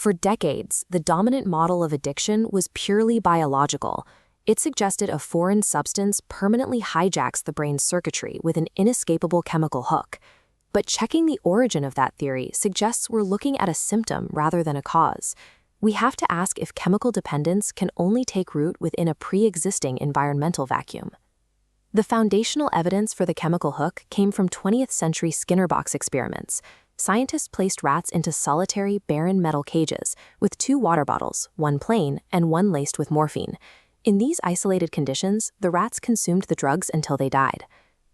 For decades, the dominant model of addiction was purely biological. It suggested a foreign substance permanently hijacks the brain's circuitry with an inescapable chemical hook. But checking the origin of that theory suggests we're looking at a symptom rather than a cause. We have to ask if chemical dependence can only take root within a pre-existing environmental vacuum. The foundational evidence for the chemical hook came from 20th century Skinner box experiments. Scientists placed rats into solitary, barren metal cages with 2 water bottles, one plain and one laced with morphine. In these isolated conditions, the rats consumed the drugs until they died.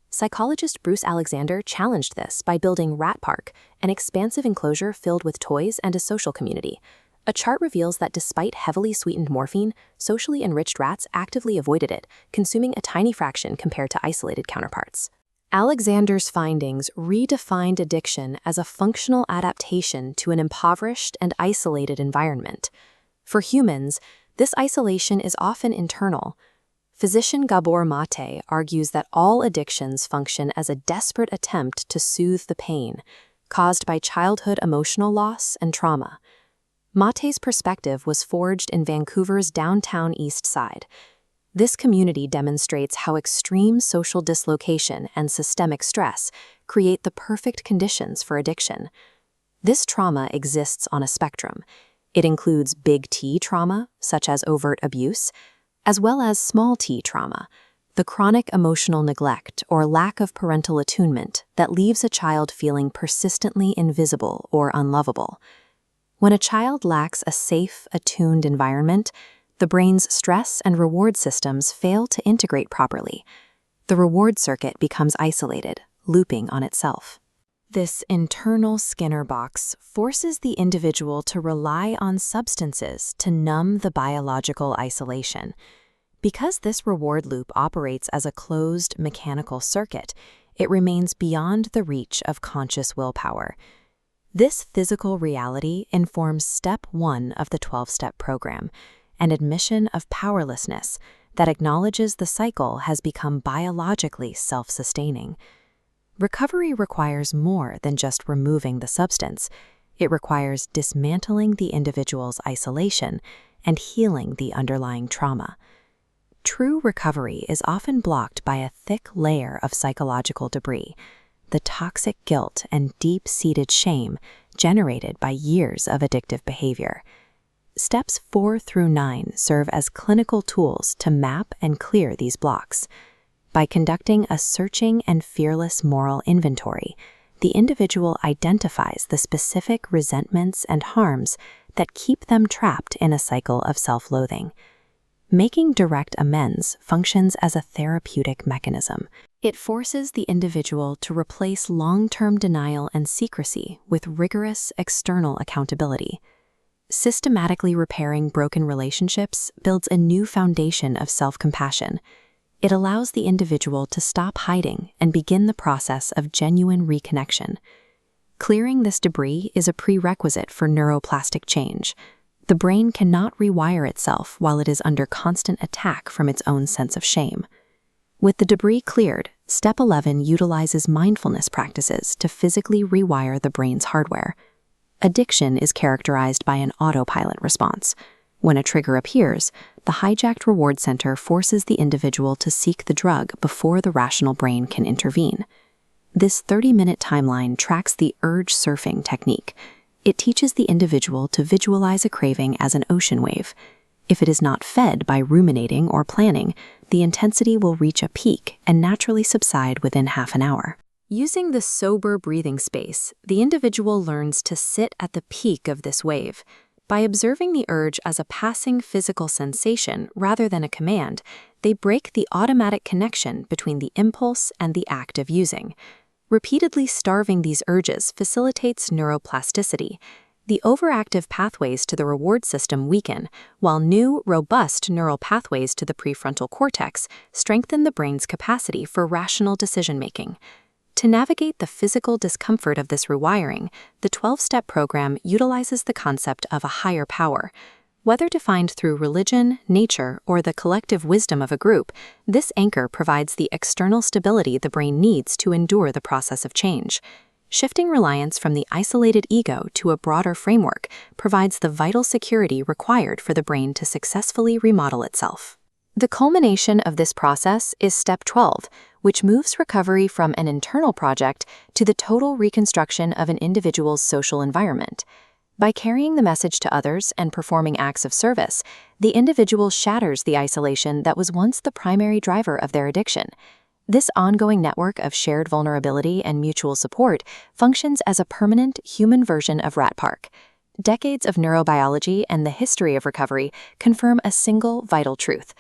Psychologist Bruce Alexander challenged this by building Rat Park, an expansive enclosure filled with toys and a social community. A chart reveals that despite heavily sweetened morphine, socially enriched rats actively avoided it, consuming a tiny fraction compared to isolated counterparts. Alexander's findings redefined addiction as a functional adaptation to an impoverished and isolated environment. For humans, this isolation is often internal. Physician Gabor Mate argues that all addictions function as a desperate attempt to soothe the pain caused by childhood emotional loss and trauma. Mate's perspective was forged in Vancouver's downtown East Side. This community demonstrates how extreme social dislocation and systemic stress create the perfect conditions for addiction. This trauma exists on a spectrum. It includes big T trauma, such as overt abuse, as well as small t trauma, the chronic emotional neglect or lack of parental attunement that leaves a child feeling persistently invisible or unlovable. When a child lacks a safe, attuned environment, the brain's stress and reward systems fail to integrate properly. The reward circuit becomes isolated, looping on itself. This internal Skinner box forces the individual to rely on substances to numb the biological isolation. Because this reward loop operates as a closed mechanical circuit, it remains beyond the reach of conscious willpower. This physical reality informs step 1 of the 12-step program, an admission of powerlessness that acknowledges the cycle has become biologically self-sustaining. Recovery requires more than just removing the substance. It requires dismantling the individual's isolation and healing the underlying trauma. True recovery is often blocked by a thick layer of psychological debris, the toxic guilt and deep-seated shame generated by years of addictive behavior. Steps 4 through 9 serve as clinical tools to map and clear these blocks. By conducting a searching and fearless moral inventory, the individual identifies the specific resentments and harms that keep them trapped in a cycle of self-loathing. Making direct amends functions as a therapeutic mechanism. It forces the individual to replace long-term denial and secrecy with rigorous external accountability. Systematically repairing broken relationships builds a new foundation of self-compassion. It allows the individual to stop hiding and begin the process of genuine reconnection. Clearing this debris is a prerequisite for neuroplastic change. The brain cannot rewire itself while it is under constant attack from its own sense of shame. With the debris cleared, Step 11 utilizes mindfulness practices to physically rewire the brain's hardware. Addiction is characterized by an autopilot response. When a trigger appears, the hijacked reward center forces the individual to seek the drug before the rational brain can intervene. This 30-minute timeline tracks the urge surfing technique. It teaches the individual to visualize a craving as an ocean wave. If it is not fed by ruminating or planning, the intensity will reach a peak and naturally subside within half an hour. Using the sober breathing space, the individual learns to sit at the peak of this wave. By observing the urge as a passing physical sensation rather than a command, they break the automatic connection between the impulse and the act of using. Repeatedly starving these urges facilitates neuroplasticity. The overactive pathways to the reward system weaken, while new, robust neural pathways to the prefrontal cortex strengthen the brain's capacity for rational decision-making. To navigate the physical discomfort of this rewiring, the 12-step program utilizes the concept of a higher power. Whether defined through religion, nature, or the collective wisdom of a group, this anchor provides the external stability the brain needs to endure the process of change. Shifting reliance from the isolated ego to a broader framework provides the vital security required for the brain to successfully remodel itself. The culmination of this process is step 12, which moves recovery from an internal project to the total reconstruction of an individual's social environment. By carrying the message to others and performing acts of service, the individual shatters the isolation that was once the primary driver of their addiction. This ongoing network of shared vulnerability and mutual support functions as a permanent human version of Rat Park. Decades of neurobiology and the history of recovery confirm a single vital truth.